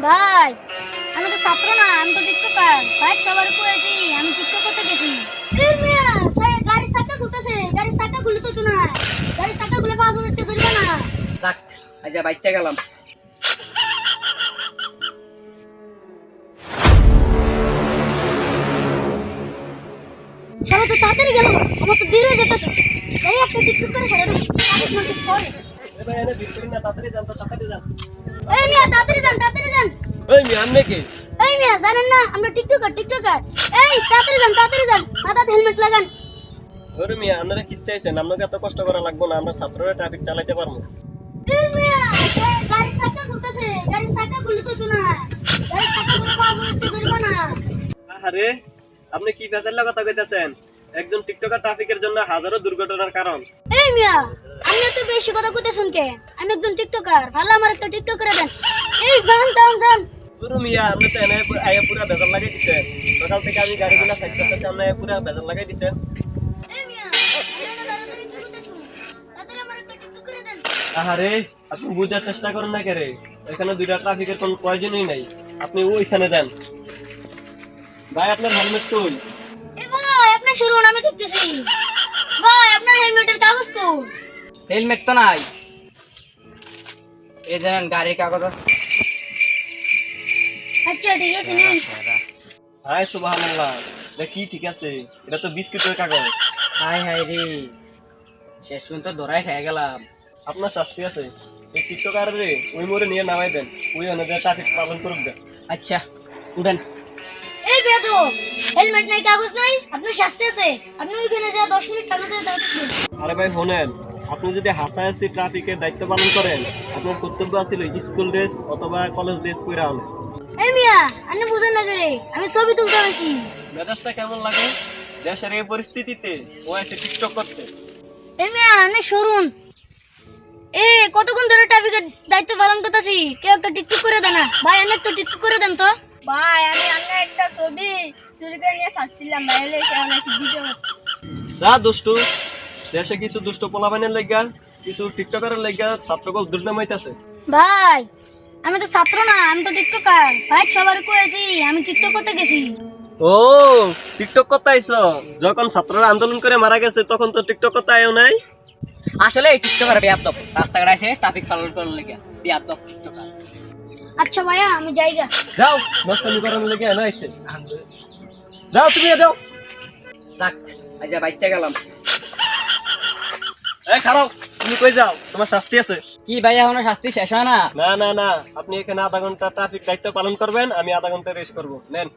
ভাই আমি তো ছাত্র না, আমি তো টিকটকার। ভাই সবার কইছি আমি টিকটক করতে গেছি। এই মিয়া স্যার গাড়ির চাকা খুলতেছে, গাড়ির চাকা খুলে তো না, গাড়ির চাকা খুলে 5,000 টাকা জরিমানা। যাক আচ্ছা বাচ্চা গেলাম। চলো তো তাড়াতাড়ি গেল, আমার তো দেরি হয়ে যেতেছে। এই একটা টিকটক করে ছেড়ে দাও, আরেক মাস পরে। এ ভাই এনে ভিতরে না, তাড়াতাড়ি যান তো, তাড়াতাড়ি যান। এই মিয়া তাড়াতাড়ি যান, তাড়াতাড়ি যান। এই মিয়া আননে কে? এই মিয়া জানেন না আমরা টিকটকার, টিকটকার। এই তাড়াতাড়ি যান, তাড়াতাড়ি যান, মাথায় হেলমেট লাগান। ওরে মিয়া আপনারা কিনতে আইছেন, আপনাকে এত কষ্ট করা লাগবে না, আমরা ছাত্ররা ট্রাফিক চালাইতে পারবো। এই মিয়া স্যার গাড়ির চাকা খুলতেছে, গাড়ির চাকা খুলে তো না, গাড়ির চাকা খুলে 5,000 টাকা জরিমানা। আরে আপনি কি ফেসাল্লা কথা কইতাছেন? একজন টিকটকার ট্রাফিকের জন্য হাজারো দুর্ঘটনার কারণ। এই মিয়া আপনি তো বেশি কথা কইতেছেন কে? আমি একজন টিকটকার, ভালো আমার একটা টিকটক করে দেন। এই যান যান যান। ওরে মিয়া আপনি তো এনে আয়া পুরা বেজার লাগাই দিছেন। সকাল থেকে আমি গাড়িগুলো সাইড করতেছি, আপনি আয়া পুরা বেজার লাগাই দিছেন। এই মিয়া আপনি না তাড়াতাড়ি কি করতেছেন? তাড়াতাড়ি আমার একটা টিকটক করে দেন। আহারে আপনি বুঝার চেষ্টা করেন না কেরে, এখানে দুইটা ট্রাফিকের কোনো প্রয়োজনই নাই, আপনি ওইখানে যান। ভাই আপনার হেলমেট কই? এই ভাই আপনি শুনুন, আমি দেখতেছি। ভাই আপনার হেলমেটের কাগজ কই? হেলমেট তো নাই। এই দেন গাড়ির কাগজ। আচ্ছা ঠিক আছে নিন। হাই সুবহানাল্লাহ, এটা কি ঠিক আছে? এটা তো বিস্কুটের কাগজ। হাই হাই রে, শেষ পর্যন্ত ধরাই খেয়ে গেলাম। আপনার শাস্তি আছে। এই টিকটকার রে ওই মোড়ে নিয়ে নামাই দেন, ওই অনুযায়ী ট্রাফিক পালন করুক দেন। আচ্ছা উঠেন। এই বেদো হেলমেট নাই, কাগজ নাই, আপনার শাস্তি আছে। আপনি ওইখানে যা 10 মিনিট কাগজ দিয়ে দাঁড়াচ্ছেন। আরে ভাই শোনেন, আপনি যদি হাসাহাসি ট্রাফিকের দায়িত্ব পালন করেন, আপনার কর্তব্য আছিল স্কুল ড্রেস অথবা কলেজ ড্রেস পরে আনেন। এই মিয়া আপনি বুঝেন না করে, আমি ছবি তুলতে আসি। মেজাজটা কেমন লাগে দেশের এই পরিস্থিতিতে? ও আছে টিকটক করতে। এই মিয়া আপনি সরুন। এ কতক্ষণ ধরে ট্রাফিকের দায়িত্ব পালন করতেছি, কেউ একটা টিকটক করে দেন না। ভাই আপনি একটা টিকটক করে দেন তো। ভাই আমি একটা ছবি চুরি করে নিয়ে আসছিলাম, ভাই এলে এসে আমি ভিডিও। যা দুষ্টু, দেশে কিছু দুষ্ট পোলাপানের লেগা, কিছু টিকটকারের লেগা ছাত্রকে দুর্নাম হইতাছে। ভাই আমি তো ছাত্র না, আমি তো টিকটকার। ভাই সবার কইছি আমি টিকটক করতে গেছি। ও টিকটক করতে আইছো? যখন ছাত্ররা আন্দোলন করে মারা গেছে তখন তো টিকটক করতে আয়ও নাই। আসলে এই টিকটকার বেয়াদব, রাস্তাঘাট আছে ট্রাফিক পালন করার লেগে বেয়াদব টিকটকার। আচ্ছা ভাইয়া আমি যাইগা। যাও নষ্টমি করার লেগে এনে আইছে। যাও তুমি যাও। যাক আচ্ছা বাচ্চা গেলাম। এই খারাপ, তুমি কই যাও? তোমার শাস্তি আছে। কি ভাই এখনো শাস্তি শেষ হয় না? না না না, আপনি এখানে আধা ঘন্টা ট্রাফিক দায়িত্ব পালন করবেন, আমি আধা ঘন্টা রেস্ট করবো, নেন।